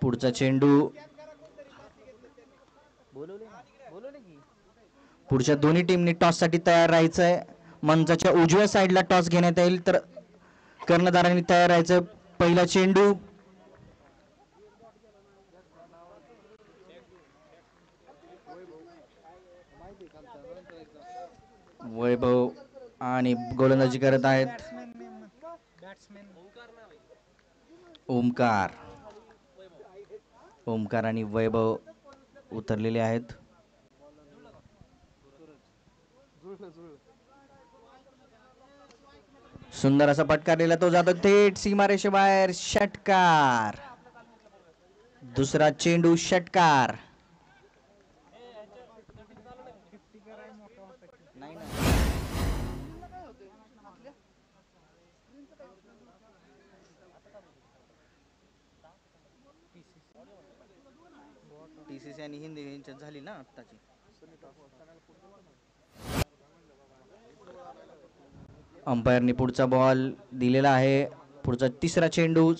पुढचा चेंडू पुढच्या दोन्ही टीमनी टॉस साठी तयार राहायचंय. मंचाच्या उजव्या साईडला टॉस घेण्यात येईल तर कर्णधारांनी तयार राहायचं. पहिला चेंडू वैभव आणि गोलंदाजी करत आहेत ओमकार. ओमकार आणि वैभव उतरलेले आहेत. सुंदर असा फटकारलेला तो जातो थेट सीमारेषेबाहेर. षटकार. दुसरा चेंडू षटकार. टीसीसी आणि हिंदी यांच्यात झाली ना आत्ताची. अंपायरने पुढचा बॉल दिलेला आहे. पुढचा तिसरा चेंडू.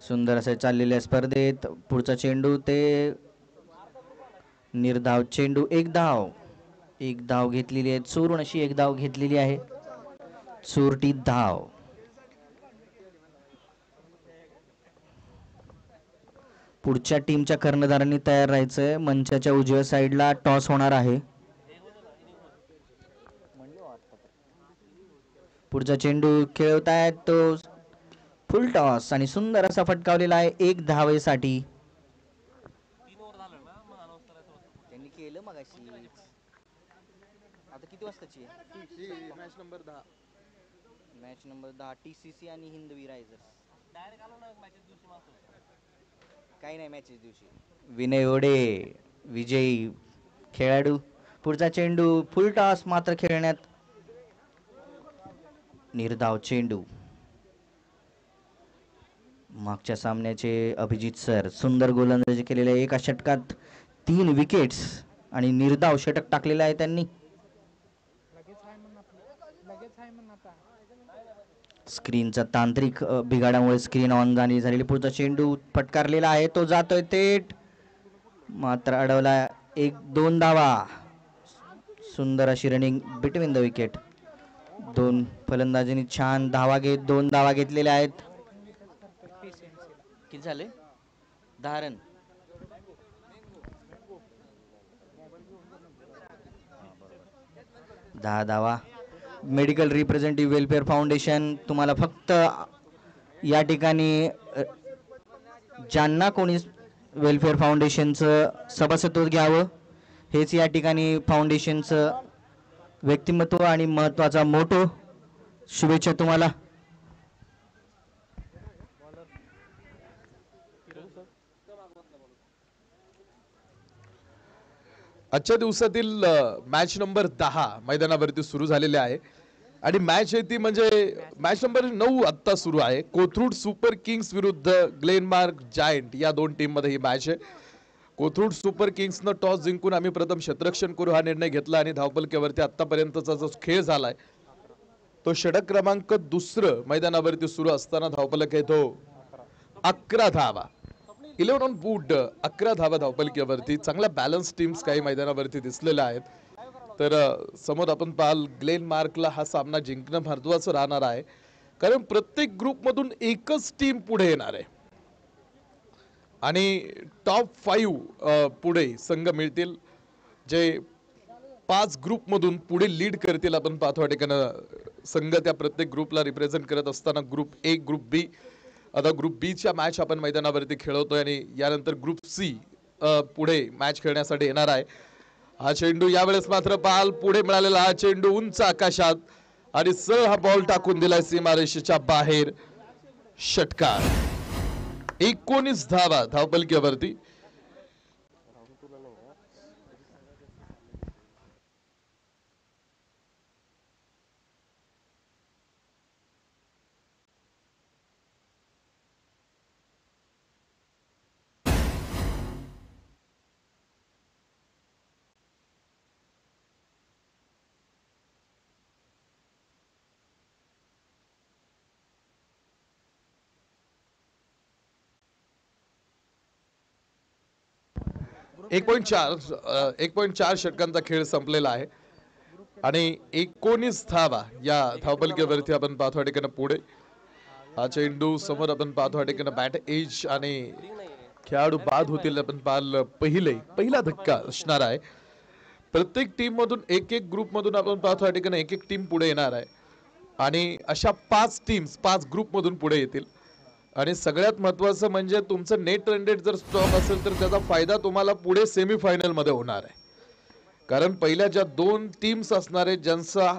सुंदर असे चाललेल्या स्पर्धेत पुढचा चेंडू ते निर्धाव चेंडू. एक धाव घेतलेली आहे. चोरून अशी एक धाव घेतलेली आहे. चोरटी धाव. पुढच्या टीमच्या कर्णधारांनी तयार राहायचंय. मंचाच्या उजव्या साईडला टॉस होणार आहे. पुढचा चेंडू खेळवतायत तो फुल टॉस आणि सुंदर असा फटकावलेला आहे एक धावेसाठी. त्यांनी केलं मगाशी. आता किती वाजताची match number 10. Match number 10 TCC आणि हिंदवी रायझर्स. काही नाही मॅचेस दिवशी. विनय ओडे विजयी खेळाडू. पुढचा चेंडू फुल टॉस मात्र खेळण्यात निर्धाव चेंडू. मागच्या सामन्याचे अभिजित सर सुंदर गोलंदाजी केलेल्या एका षटकात 3 विकेट्स आणि निर्धाव षटक टाकलेलं आहे त्यांनी. स्क्रीनचा तांत्रिक बिघाडामुळे स्क्रीन ऑन झालेली. पुढचा चेंडू फटकारलेला आहे तो जातोय थेट मात्र अडवला. 1-2 धावा. सुंदर अशी रनिंग बिटवीन द विकेट. दोन फलंदाजांनी छान धावा घेत 2 धावा घेतलेल्या आहेत. किती झाले? 10 रन. दहा धावा. मेडिकल रिप्रेझेंटेटिव्ह वेलफेअर फाउंडेशन तुम्हाला फक्त या ठिकाणी ज्यांना कोणी वेलफेअर फाउंडेशनचं सभासदत्व घ्यावं हेच या ठिकाणी फाउंडेशनचं व्यक्तिमत्व आणि महत्त्वाचा मोटो. शुभेच्छा तुम्हाला. आजच्या दिवसातील मॅच नंबर 10 मैदानावरती सुरू झालेले आहे आणि मॅच आहे ती म्हणजे मॅच नंबर 9 आत्ता सुरू आहे. कोथरूड सुपर किंग्स विरुद्ध ग्लेनमार्क जायंट या दोन टीम मध्ये ही मॅच आहे. कोथरूड सुपर किंग्सनं टॉस जिंकून आम्ही प्रथम क्षेत्ररक्षण करू हा निर्णय घेतला आणि धावपलकेवरती आतापर्यंतचा जो खेळ झालाय तो षटक क्रमांक 2 मैदानावरती सुरू असताना धावपलक आहे तो 11 धावा. 11 ऑन बोर्ड 11 धावा धावपलकेवरती. चांगल्या बॅलन्स टीम्स काही मैदानावरती दिसलेल्या आहेत. तर समोर आपण पाहाल ग्लेनमार्कला हा सामना जिंकणं महत्त्वाचं राहणार आहे कारण प्रत्येक ग्रुपमधून एकच टीम पुढे येणार आहे आणि टॉप 5 पुढे संघ मिळतील जे 5 ग्रुपमधून पुढे लीड करतील. आपण पाहतो ठिकाणी संघ त्या प्रत्येक ग्रुपला रिप्रेझेंट करत असताना ग्रुप ए ग्रुप बी. आता ग्रुप बी च्या मॅच आपण मैदानावरती खेळवतोय आणि यानंतर ग्रुप सी पुढे मॅच खेळण्यासाठी येणार आहे. हा चेंडू यावेळेस मात्र पाल पुढे मिळालेला हा चेंडू उंच आकाशात आणि सरळ हा बॉल टाकून दिलाय सीमारेषेच्या बाहेर. षटकार. 19 धावा धावपलकेवरती. 1.4 षटकांचा खेळ संपलेला आहे आणि 19 धावा या धावपलकेवरती आपण पाहतो या ठिकाणी पुढे. हा चेंडू समोर आपण पाहतो या ठिकाणी बॅट एज आणि खेळाडू बाद होतील आपण पाहिलं. पहिला धक्का असणार आहे. प्रत्येक टीम मधून एक ग्रुप मधून आपण पाहतो या ठिकाणी एक टीम पुढे येणार आहे आणि अशा 5 टीम्स 5 ग्रुप मधून पुढे येतील. आणि सगळ्यात महत्वाचं म्हणजे तुमचं नेट रन रेट जर स्ट्रॉंग असेल तर त्याचा फायदा तुम्हाला पुढे सेमीफायनल मध्ये होणार आहे. कारण पहिल्या ज्या 2 टीम्स असणार आहेत ज्यांचा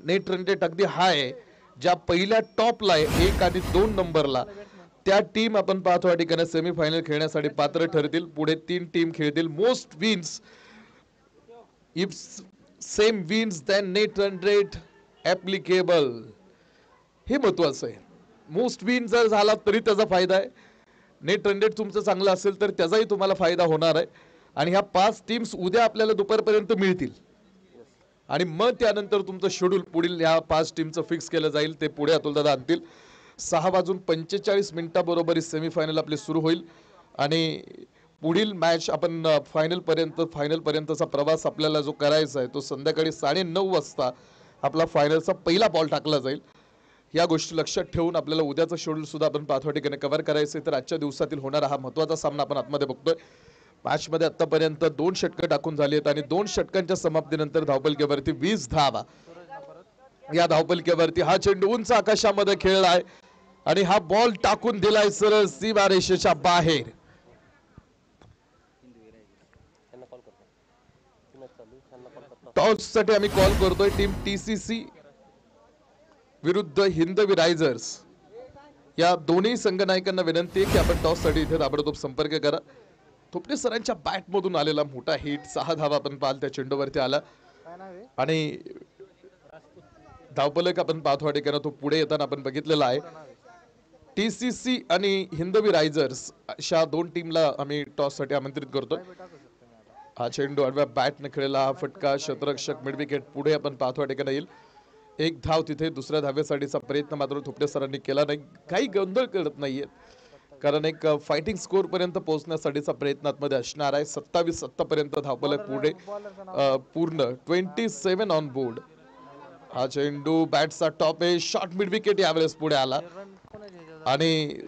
नेट रन रेट अगदी हाय आहे, ज्या पहिल्या टॉपला आहे 1 आणि 2 नंबरला, त्या टीम आपण पाहतो या ठिकाणी सेमीफायनल खेळण्यासाठी पात्र ठरतील. पुढे 3 टीम खेळतील. Most wins if same wins than net run rate applicable, हे महत्वाचं आहे. मोस्ट विन जर झाला तरी त्याचा फायदा आहे. नेट रन रेट तुमचं चांगलं असेल तर त्याचाही तुम्हाला फायदा होणार आहे. आणि ह्या 5 टीम्स उद्या आपल्याला दुपारपर्यंत मिळतील आणि मग त्यानंतर तुमचं शेड्यूल पुढील ह्या 5 टीमचं फिक्स केलं जाईल. ते पुढे अतुलदादा आणतील. 6:45 बरोबर सेमीफायनल आपली सुरू होईल आणि पुढील मॅच आपण फायनल पर्यंतचा प्रवास आपल्याला जो करायचा आहे तो संध्याकाळी 9:30 वाजता आपला फायनलचा पहिला बॉल टाकला जाईल. या गोष्टी लक्षात ठेवून आपल्याला उद्याचं शेड्यूल सुद्धा आपण पाहतो ठिकाणी कव्हर करायचं. तर आजच्या दिवसातील होणारा हा महत्त्वाचा सामना आपण आतमध्ये बघतोय. मॅच मध्ये आतापर्यंत 2 षटकं टाकून झाली आहेत आणि 2 षटकांच्या समाप्तीनंतर धावपलकेवरती 20 धावा. या धावपलकेवरती हा चेंडू उंच आकाशामध्ये खेळला आहे आणि हा बॉल टाकून दिलाय सरळ सीमारेषेच्या बाहेर. टॉस साठी आम्ही कॉल करतोय टीम TCC विरुद्ध हिंदवी रायझर्स. या दोन्ही संघनायकांना विनंती आहे की आपण टॉस साठी इथे ताबडतोब संपर्क करा. थोपटे सरांच्या बॅट मधून आलेला मोठा हिट 6 धावा आपण पाहाल त्या चेंडूवरती आला आणि धावपलक आपण पाहतो ठिकाणी तो पुढे येताना आपण बघितलेला आहे. TCC आणि हिंदवी रायझर्स अशा 2 टीमला आम्ही टॉस साठी आमंत्रित करतो. हा चेंडू आडव्या बॅटने खेळलेला हा फटका क्षेत्ररक्षक मिड विकेट पुढे आपण पाहतो ठिकाणी येईल. 1 धाव तिथे. दुसऱ्या धावेसाठीचा प्रयत्न मात्र थोपटे सरांनी केला नाही. काही गोंधळ करत नाहीये कारण एक फायटिंग स्कोर पर्यंत पोहोचण्यासाठीचा प्रयत्न आतमध्ये असणार आहे. 27 आतापर्यंत धावपलक पुढे पूर्ण 27 ऑन बोर्ड. हा चेंडू बॅटचा टॉप आहे. शॉर्ट मिड विकेट यावेळेस पुढे आला आणि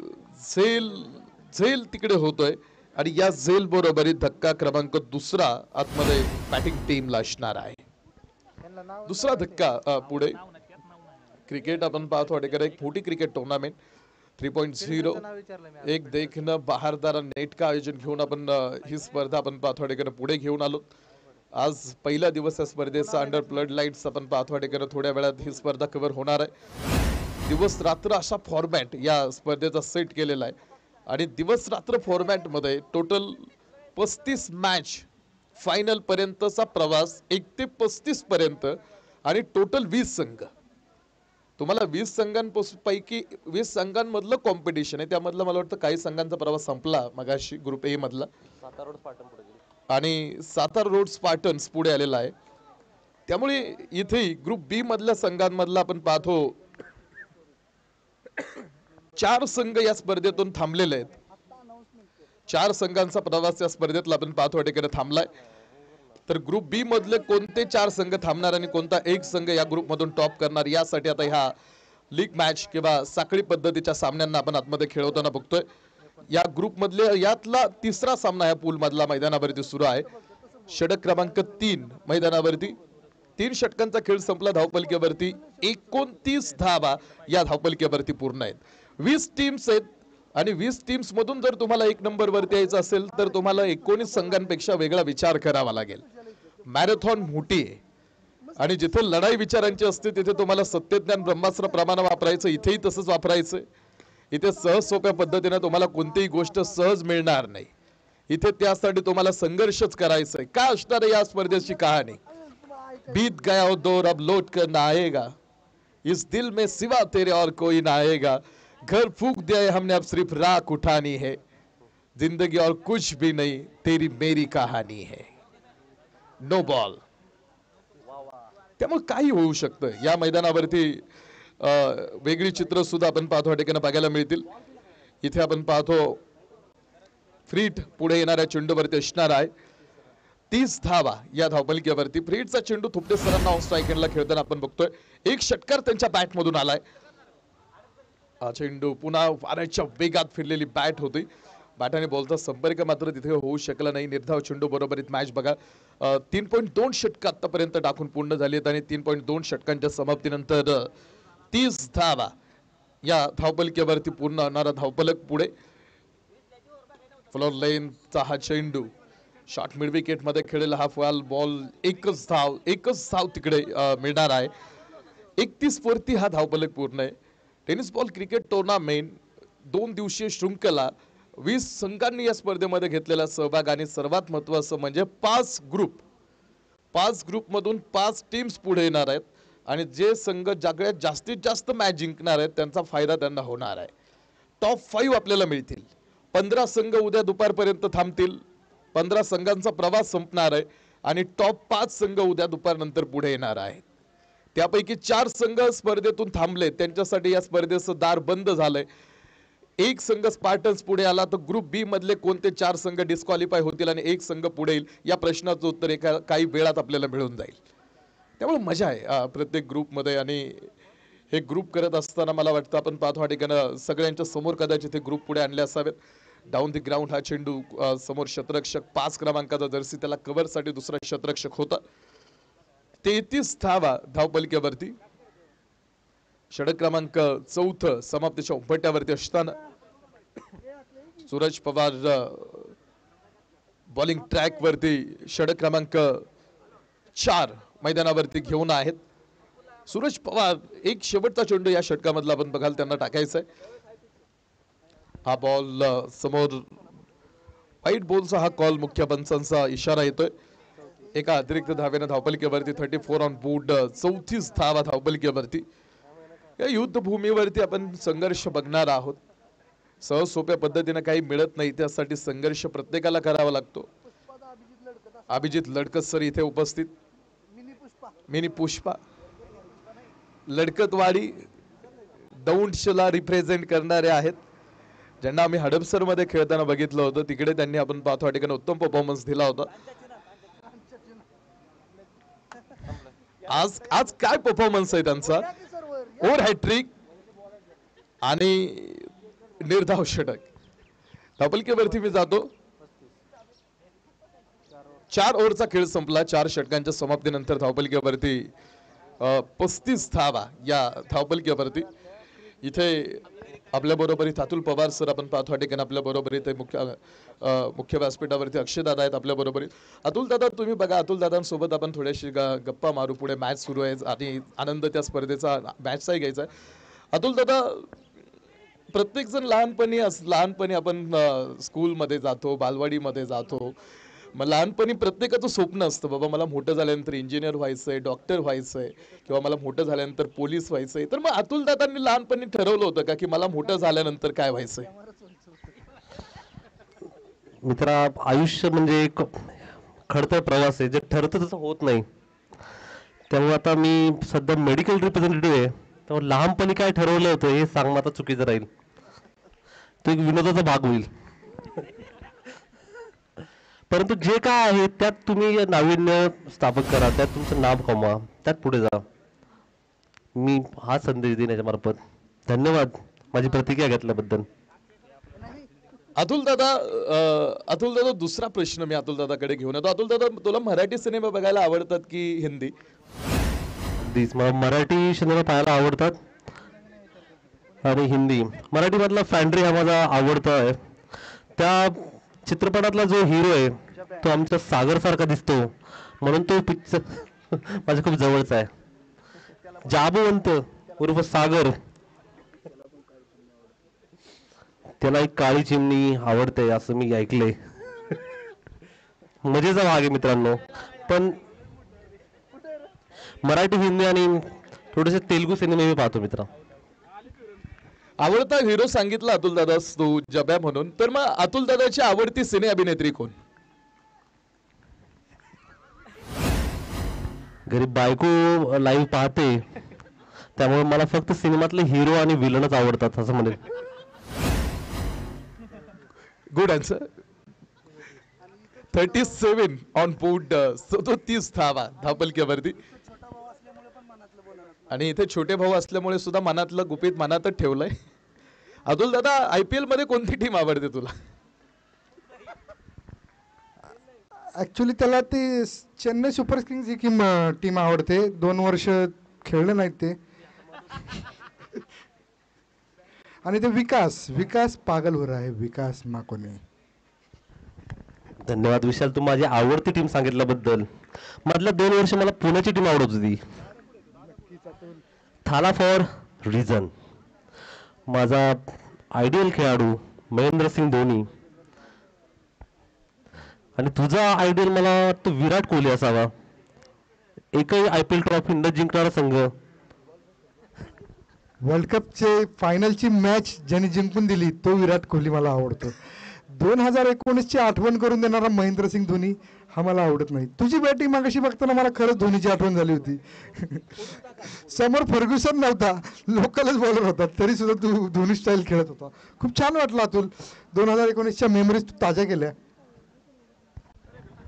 झेल तिकडे होतोय आणि या झेल बरोबर धक्का क्रमांक 2 आतमध्ये बॅटिंग टीमला असणार आहे. दुसरा धक्का पुढे. क्रिकेट आपण पाहतो ठिकाणी एक मोठी क्रिकेट टुर्नामेंट 3.0 एक देखणं बहारदार नेट का आयोजन घेऊन आपण ही स्पर्धा आपण पाहतो ठिकाणी पुढे घेऊन आलो. आज पहिला दिवस या स्पर्धेचा. अंडर फ्लड लाईट्स आपण पाहतो ठिकाणी थोड्या वेळात ही स्पर्धा कव्हर होणार आहे. दिवस रात्र असा फॉर्मॅट या स्पर्धेचा सेट केलेला आहे आणि दिवस रात्र फॉर्मॅट मध्ये टोटल 35 मॅच फायनल पर्यंतचा प्रवास 1 ते 35 पर्यंत आणि टोटल 20 संघ. तुम्हाला 20 संघांपैकी 20 संघांमधलं कॉम्पिटिशन आहे. त्यामधलं मला वाटतं काही संघांचा प्रवास संपला मगाशी ग्रुप ए मधला आणि सातारा रोड स्पार्टन्स पुढे आलेला आहे. त्यामुळे इथे ग्रुप बी मधल्या संघांमधला आपण पाहतो 4 संघ या स्पर्धेतून थांबलेले आहेत. 4 संघांचा प्रवास या स्पर्धेतला आपण पाहतो ठिकाणी थांबलाय. तर ग्रुप बी मधले कोणते 4 संघ थांबणार आणि कोणता एक संघ या ग्रुप मधून टॉप करणार यासाठी आता ह्या लीग मॅच किंवा साखळी पद्धतीच्या सामन्यांना आपण आतमध्ये खेळवताना बघतोय. या ग्रुप मधले यातला 3रा सामना या पूल मधला मैदानावरती सुरू आहे. षटक क्रमांक 3 मैदानावरती 3 षटकांचा खेळ संपला. धावपलकेवरती 29 धावा या धावपलकेवरती पूर्ण आहेत. 20 टीम्स आहेत आणि 20 टीम्स मधून जर तुम्हाला 1 नंबर वरती यायचं असेल तर तुम्हाला 19 संघांपेक्षा वेगळा विचार करावा लागेल. मॅरेथॉन मोठी आहे आणि जिथे लढाई विचारांची असते तिथे तुम्हाला सत्यज्ञान ब्रह्मास्त्र प्रमाण वापरायचं. इथेही तसंच वापरायचं. इथे सहज सोप्या पद्धतीने तुम्हाला कोणतीही गोष्ट सहज मिळणार नाही. इथे त्यासाठी तुम्हाला संघर्षच करायचा आहे. काय असणार आहे या स्पर्धेची कहाणी? बीत गया वो दौर अब लौट कर ना आएगा, इस दिल में सिवा तेरे और कोई ना आएगा, घर फूक दिया हमने अब सिर्फ राख उठानी है, जिंदगी और कुछ भी नहीं तेरी मेरी कहानी है. No ball. त्यामुळे काही होऊ शकतं या मैदानावरती. वेगळी चित्र सुद्धा आपण पाहतो ठिकाणी बघायला मिळतील. इथे आपण पाहतो फ्रीट पुढे येणाऱ्या चेंडूवरती असणार आहे 30 धावा या धावपलकीवरती. फ्रीडचा चेंडू थुपटे सरांना ऑफ स्ट्राईक एंडला खेळताना आपण बघतोय. एक षटकार त्यांच्या बॅट मधून आलाय. हा चेंडू पुन्हा वाऱ्याच्या वेगात फिरलेली बॅट होती. बॅटाने बॉलचा संपर्क मात्र तिथे होऊ शकला नाही. निर्धाव चेंडू बरोबरीत मॅच बघा. 3.2 षटक आतापर्यंत टाकून पूर्ण झाली आहेत आणि 3.2 षटकांच्या समाप्तीनंतर 30 धावा या धावपलकीवरती पूर्ण होणारा धावपलक पुढे. फ्लोर लेनचा हा चेंडू शॉट मिड विकेट मध्ये खेळलेला हा फॉल बॉल. एकच धाव तिकडे मिळणार आहे. 31 वरती हा धावपलक पूर्ण आहे. टेनिस बॉल क्रिकेट टुर्नामेंट 2 दिवसीय शृंखला 20 संघांनी या स्पर्धेमध्ये घेतलेला सहभाग आणि सर्वात महत्त्वाचं म्हणजे 5 ग्रुप मधून 5 टीम्स पुढे येणार आहेत आणि जे संघ सगळ्यात जास्तीत जास्त मॅच जिंकणार आहेत त्यांचा फायदा त्यांना होणार आहे. टॉप 5 आपल्याला मिळतील. 15 संघ उद्या दुपारपर्यंत थांबतील. 15 संघांचा प्रवास संपणार आहे आणि टॉप 5 संघ उद्या दुपारनंतर पुढे येणार आहेत. त्यापैकी 4 संघ स्पर्धेतून थांबले, त्यांच्यासाठी या स्पर्धेचं दार बंद झालंय. एक संघ स्पार्टन्स पुढे आला तर ग्रुप बी मधले कोणते 4 संघ डिस्क्वालिफाय होतील आणि एक संघ पुढे येईल या प्रश्नाचं उत्तर एका काही वेळात आपल्याला मिळून जाईल. त्यामुळे मजा आहे प्रत्येक ग्रुपमध्ये. आणि हे ग्रुप करत असताना मला वाटतं आपण पाहतो हा ठिकाणी सगळ्यांच्या समोर कदाचित हे ग्रुप पुढे आणले असावेत. डाऊन द ग्राउंड हा चेंडू समोर शतरक्षक 5 क्रमांकाचा जर्सी त्याला कव्हरसाठी दुसरा शतरक्षक होता. 33 धावा धावपलकीवरती. षटक क्रमांक 4 समाप्तीच्या उंबरठ्यावरती असताना सूरज पवार बॉलिंग ट्रॅक वरती षटक क्रमांक 4 मैदानावरती घेऊन आहेत. सूरज पवार एक शेवटचा चेंडू या षटकामधला आपण बघाल त्यांना टाकायचा आहे. हा बॉल समोर वाईट बॉलचा हा कॉल मुख्य पंचांचा इशारा येतोय. एका अतिरिक्त धावेने धावपलकीवरती 34 ऑन बोर्ड. 34 धावा धावपलकीवरती. या युद्धभूमीवरती आपण संघर्ष बघणार आहोत. सहज सोप्या पद्धतीने काही मिळत नाही, त्यासाठी संघर्ष प्रत्येकाला करावा लागतो. अभिजित लडकत सर इथे उपस्थित. मिनी पुष्पा लडकतवाडी दौंडला रिप्रेझेंट करणारे आहेत, ज्यांना आम्ही हडपसर मध्ये खेळताना बघितलं होतं. तिकडे त्यांनी आपण पाहतो ठिकाणी उत्तम परफॉर्मन्स दिला होता. आज काय परफॉर्मन्स आहे त्यांचा. ओव्हर हॅट्रिक आणि निर्धाव षटक. धावपलकीवरती मी जातो. 4 ओव्हरचा खेळ संपला. 4 षटकांच्या समाप्तीनंतर धावपलकीवरती 35 धावा या धावपलकीवरती. इथे आपल्या बरोबरीत अतुल पवार सर आपण पाहतो ठिकाणी आपल्या बरोबरीत मुख्य व्यासपीठावरती अक्षय दादा आहेत आपल्या बरोबरीत. अतुल दादा तुम्ही बघा, अतुल दादांसोबत आपण थोड्याशी गप्पा मारू. पुढे मॅच सुरू आहे आणि आनंद त्या स्पर्धेचा मॅचचाही घ्यायचा आहे. अतुल दादा, प्रत्येक जण लहानपणी आपण स्कूलमध्ये जातो, बालवाडीमध्ये जातो. मग लहानपणी प्रत्येकाचं स्वप्न असतं, बाबा मला मोठं झाल्यानंतर इंजिनियर व्हायचंय, डॉक्टर व्हायचंय किंवा मला मोठं झाल्यानंतर पोलीस व्हायचंय. तर मग अतुल दादांनी लहानपणी ठरवलं होतं का की मला मोठं झाल्यानंतर काय व्हायचंय. मित्रा, आयुष्य म्हणजे एक खडतर प्रवास आहे, जे ठरतं तसं होत नाही. त्यामुळे आता मी सध्या मेडिकल रिप्रेझेंटेटिव्ह आहे. त्यामुळे लहानपणी काय ठरवलं होतं हे सांगणं आता चुकीचं राहील. तो एक विनोदाचा भाग होईल. परंतु जे काय आहे त्यात तुम्ही नाविन्य स्थापित करा, त्यात तुमचं नाव कमवा, त्यात पुढे जा. मी हा संदेश देईन याच्यामार्फत. धन्यवाद माझी प्रतिक्रिया घेतल्याबद्दल. अतुल दादा दुसरा प्रश्न मी अतुल दादाकडे घेऊन येतो. अतुल दादा, तुला मराठी सिनेमा बघायला आवडतात की हिंदी. मला मराठी सिनेमा पाहायला आवडतात आणि हिंदी. मराठी मधला फॅन्ड्री हा माझा आवडता आहे. त्या चित्रपटातला जो हिरो आहे तो आमच्या सागर सारखा दिसतो, म्हणून तो पिक्चर माझ्या खूप जवळचा आहे. जाबुवंत उर्फ सागर, त्याला एक काळी चिमणी आवडते असं मी ऐकले. मजेचा भाग आहे मित्रांनो. पण मराठी, हिंदी आणि थोडेसे तेलुगू सिनेमे मी पाहतो मित्र. आवडता हिरो सांगितला अतुल दादा तू जब्या म्हणून, तर मग अतुल दादाची आवडती सिने अभिनेत्री कोण. घरी बायको लाईव्ह पाहते, त्यामुळे मला फक्त सिनेमातले हिरो आणि विलनच आवडतात असं म्हणेल. Good answer. 37 ऑन बोर्ड, 37 धावा धापलक्यावरती. आणि इथे छोटे भाऊ असल्यामुळे सुद्धा मनातलं गुपित मनातच ठेवलंय. अतुल दादा, IPL मध्ये कोणती टीम आवडते तुला? ऍक्च्युली त्याला ती चेन्नई सुपर किंग्स ही टीम आवडते. 2 वर्ष खेळले नाहीत ते. आणि ते विकास पागल हो रहा है, विकास माकोने. धन्यवाद विशाल, तू माझी आवडती टीम सांगितल्याबद्दल. मधल्या 2 वर्ष मला पुण्याची टीम आवडत होती. थाला फॉर रिझन. माझा आयडियल खेळाडू महेंद्रसिंग धोनी. आणि तुझा आयडियल मला वाटतं विराट कोहली असावा. एकही IPL ट्रॉफी न जिंकणारा संघ. वर्ल्ड कपचे फायनलची मॅच ज्यांनी जिंकून दिली तो विराट कोहली मला आवडतो. 2019ची आठवण करून देणारा महेंद्रसिंग धोनी हा मला आवडत नाही. तुझी बॅटिंग मागाशी बघताना मला खरंच धोनीची आठवण झाली होती. समोर फर्ग्युसन नव्हता, लोकलच बॉलर होता, तरी सुद्धा तू धोनी स्टाईल खेळत होता. खूप छान वाटलं अतुल. 2019च्या मेमरीज ताज्या केल्या.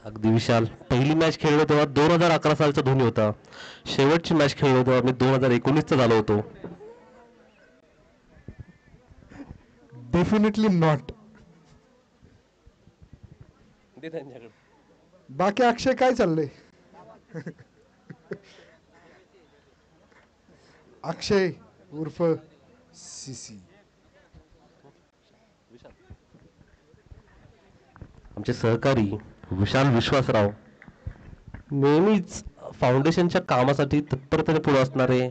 अगदी विशाल, पहिली मॅच खेळलो तेव्हा 2011 सालचा धोनी होता. शेवटची मॅच खेळलो तेव्हा मी 2019चा झालो होतो. Definitely not. बाकी अक्षय काय चाललंय? अक्षय उर्फ सीसी. आमचे सहकारी विशाल विश्वासराव, नेहमीच फाउंडेशनच्या कामासाठी तत्परतेने पुढे असणारे.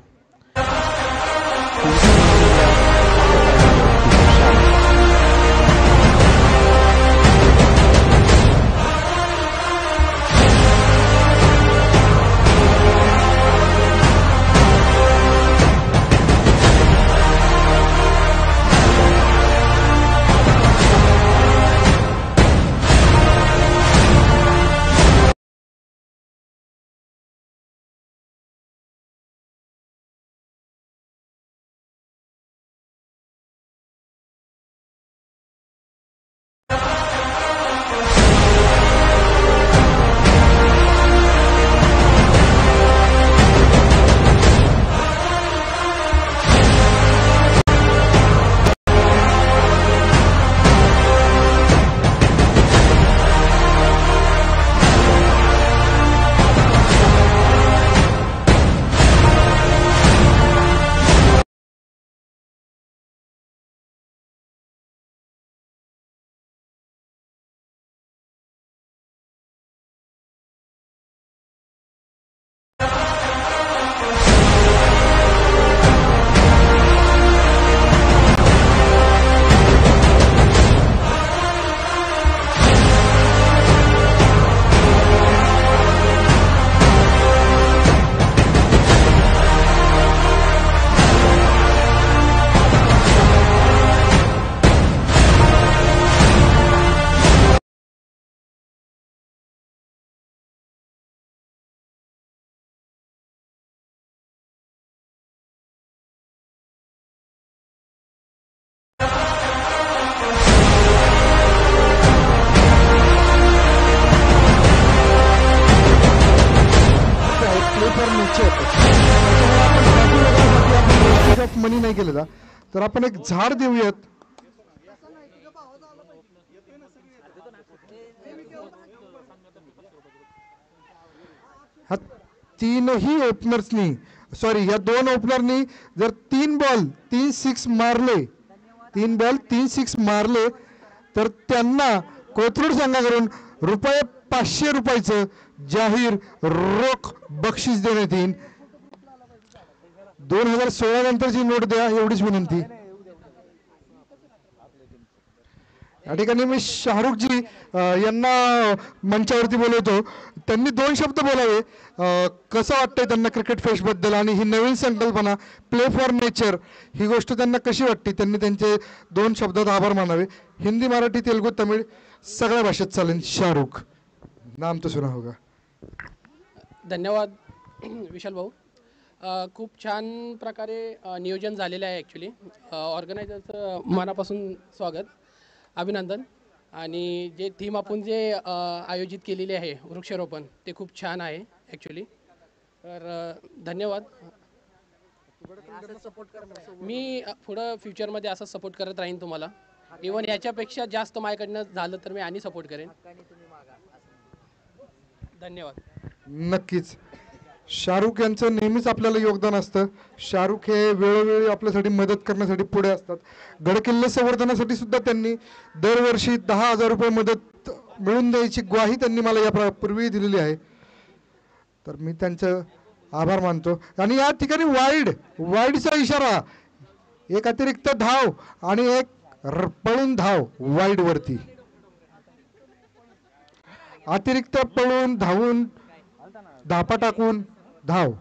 मनी नाही केलेला तर आपण एक झाड देऊयात. हा तीनही ओपनर्सनी या 2 ओपनरनी जर 3 बॉल 3 सिक्स मारले, 3 बॉल 3 सिक्स मारले तर त्यांना कोथरूड संघाकडून ₹500 जाहीर रोख बक्षीस देण्यात येईल. 2016 नंतरची नोट द्या एवढीच विनंती. या ठिकाणी मी शाहरुखजी यांना मंचावरती बोलवतो. त्यांनी 2 शब्द बोलावे. कसं वाटतंय त्यांना क्रिकेट फेस्ट बद्दल आणि ही नवीन संकल्पना प्ले फॉर नेचर ही गोष्ट त्यांना कशी वाटते, त्यांनी त्यांचे 2 शब्दात आभार मानावे. हिंदी, मराठी, तेलुगू, तमिळ सगळ्या भाषेत चालेल. शाहरुख नाम तो सुना होगा. धन्यवाद विशाल भाऊ. खूप छान प्रकारे नियोजन झालेलं आहे. ॲक्च्युली ऑर्गनायझरचं मनापासून स्वागत, अभिनंदन. आणि जे थीम आपण जे आयोजित केलेली आहे वृक्षारोपण ते खूप छान आहे ॲक्च्युली. तर धन्यवाद. मी पुढं फ्युचरमध्ये असं सपोर्ट करत राहीन तुम्हाला. इवन याच्यापेक्षा जास्त माझ्याकडनं झालं तर मी आणि सपोर्ट करेन. धन्यवाद. नक्कीच. शाहरुख यांचं नेहमीच आपल्याला योगदान असतं. शाहरुख हे वेळोवेळी आपल्यासाठी मदत करण्यासाठी पुढे असतात. गडकिल्ले संवर्धनासाठी सुद्धा त्यांनी दरवर्षी 10,000 रुपये मदत मिळवून द्यायची ग्वाही त्यांनी मला या पूर्वी दिलेली आहे. तर मी त्यांचं आभार मानतो. आणि या ठिकाणी वाईडचा इशारा, एक अतिरिक्त धाव आणि एक पळून धाव वाईडवरती. अतिरिक्त पळून धावून धापा टाकून धाव.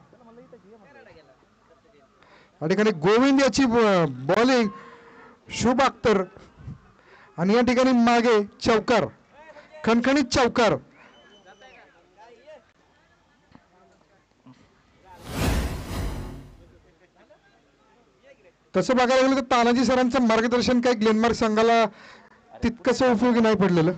या ठिकाणी गोविंद याची बॉलिंग, शुभ अख्तर, आणि या ठिकाणी मागे चौकार, खणखणीत चौकार. तसं बघायला गेलं तर तानाजी सरांचं मार्गदर्शन काही ग्लेनमार्क संघाला तितकंसं उपयोगी नाही पडलेलं.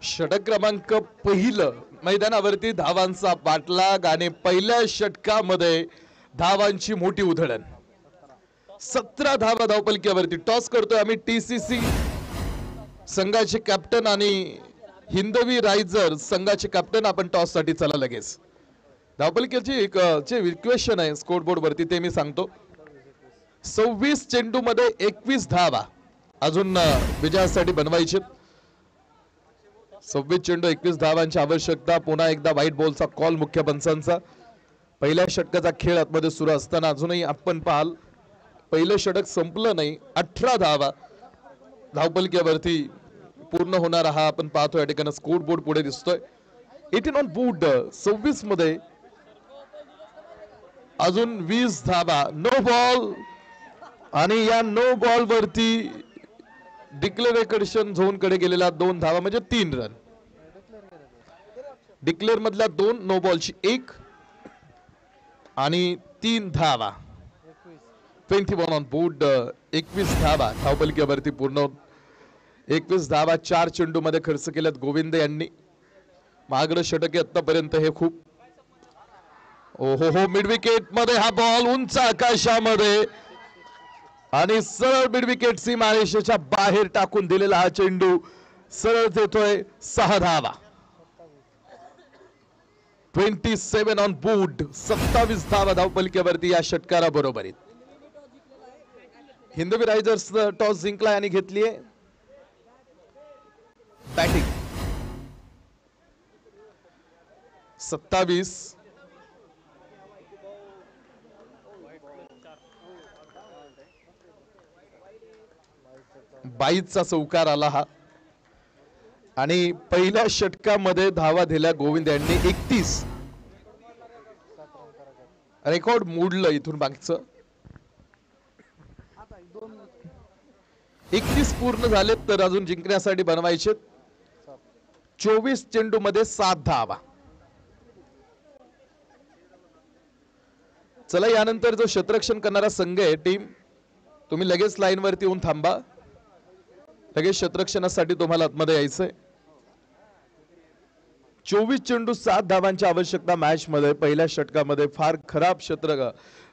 षटक क्रमांक पहिलं मैदानावरती धावांचा पाठलाग आणि पहिल्या षटकामध्ये धावांची मोठी उधळण. 17 धावा धावपलक्यावरती. टॉस करतोय आम्ही TCC संघाचे कॅप्टन आणि हिंदवी रायझर संघाचे कॅप्टन. आपण टॉस साठी चला लगेच. धावपलक्याची एक जे इक्वेशन आहे स्कोर बोर्ड वरती ते मी सांगतो. 26 चेंडू मध्ये 21 धावा अजून विजयासाठी बनवायचे. 26 चेंडू 21 धावांची आवश्यकता. पुन्हा एकदा व्हाईट बॉलचा कॉल मुख्य पंचांचा. पहिल्या षटकाचा खेळ आतमध्ये सुरू असताना अजूनही आपण पाहाल पहिलं षटक संपलं नाही. 18 धावा धावपलक्यावरती पूर्ण होणार हा आपण पाहतो. या ठिकाणी स्कोर बोर्ड पुढे दिसतोय. 18 ऑन बोर्ड. 26 मध्ये अजून 20 धावा. नो बॉल आणि या नो बॉल वरती डिक्लेरेशन झोन कडे गेलेला 2 धावा म्हणजे 3 रन. डिक्लेअर मधल्या 2, नो बॉलची 1 आणि 3 धावा. 21 ऑन बोर्ड. 21 धावा धावपलक्यावरती पूर्ण. 21 धावा 4 चेंडू मध्ये खर्च केल्यात गोविंद यांनी. महागडं षटक आतापर्यंत हे खूप. ओहो, मिड विकेट मध्ये हा बॉल उंच आकाशामध्ये आणि सरळ मिड विकेट सीमारेषेच्या बाहेर टाकून दिलेला हा चेंडू सरळ देतोय 6 धावा. 27 ऑन बोर्ड. 27 धावा धावपलक्यावरती या षटकारा बरोबरीत. हिंदवी रायझर्स टॉस जिंकलाय आणि घेतलीये बॅटिंग. 27 22चा चौकार आला हा आणि पहिल्या षटकामध्ये धावा दिल्या गोविंद यांनी 31. रेकॉर्ड मोडलं इथून मागचं. 31 पूर्ण झालेत तर अजून जिंकण्यासाठी बनवायचे. 24 चेंडू मध्ये 7 धावा. चला यानंतर जो क्षेत्ररक्षण करणारा संघ आहे टीम, तुम्ही लगेच लाईन वरती येऊन थांबा. लगेच क्षेत्ररक्षणासाठी तुम्हाला आतमध्ये यायचंय. 24 चेंडू 7 धावांची आवश्यकता मॅच मध्ये. पहिल्या षटकामध्ये फार खराब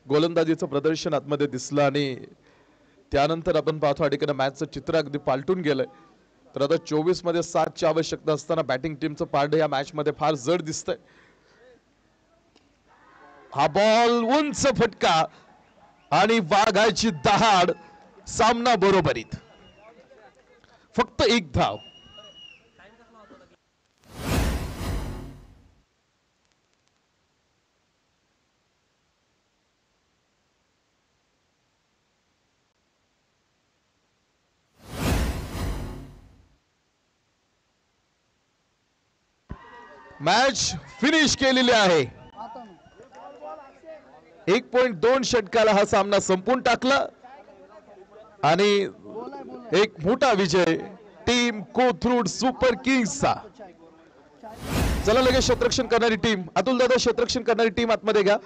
गोलंदाजीचं प्रदर्शन आतमध्ये दिसलं आणि त्यानंतर आपण पाहतो या ठिकाणी मॅचचं चित्र अगदी पालटून गेलंय. तर आता 24 मध्ये 7 ची आवश्यकता असताना बॅटिंग टीमचं पारड या मॅच मध्ये फार जड दिसतंय. हा बॉल उंच फटका आणि वाघाची दहाड. सामना बरोबरीत. फक्त 1 धाव. मॅच फिनिश केलेली आहे. 1.2 षटकाला हा सामना संपून टाकला आणि एक मोठा विजय टीम कोथरूड सुपर किंग्सचा. चला लगेच क्षेत्ररक्षण करणारी टीम, अतुल दादा क्षेत्ररक्षण करणारी टीम आतमध्ये घ्या.